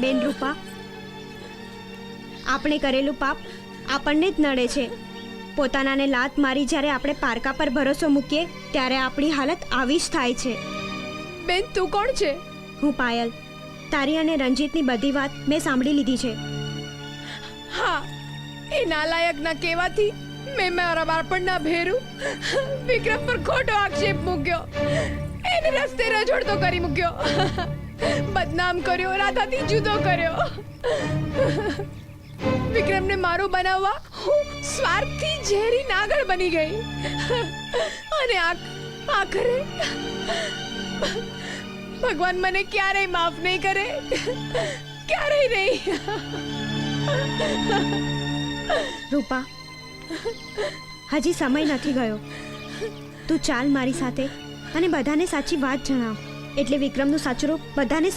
બેન રૂપા, આપણે કરેલું પાપ આપણને જ નડે છે. પોતાનાને લાત મારી જ્યારે આપણે પારકા પર ભરોસો મૂકીએ ત્યારે આપણી હાલત આવી જ થાય છે. બેન તું કોણ છે? હું પાયલ. તારી અને રંજીતની બધી વાત મેં સાંભળી લીધી છે. હા, એ નાલાયકના કહેવાથી મેં મારા બાળપણના ભેરું વિક્રમ પર ખોટો આક્ષેપ મૂક્યો. એને રસ્તે રજોડતો કરી મૂક્યો, બદનામ કર્યો, રાધાથી જુદો કર્યો. વિક્રમને મારો બનાવવા હું સ્વાર્થથી ઝેરી નાગર બની ગઈ અને આખરે ભગવાન મને ક્યારેય માફ નહીં કરે, ક્યારેય નહીં. રૂપા, હજી સમય નથી ગયો. તું ચાલ મારી સાથે અને બધાને સાચી વાત જણાવ, એટલે વિક્રમનું સાચું રૂપ બધાને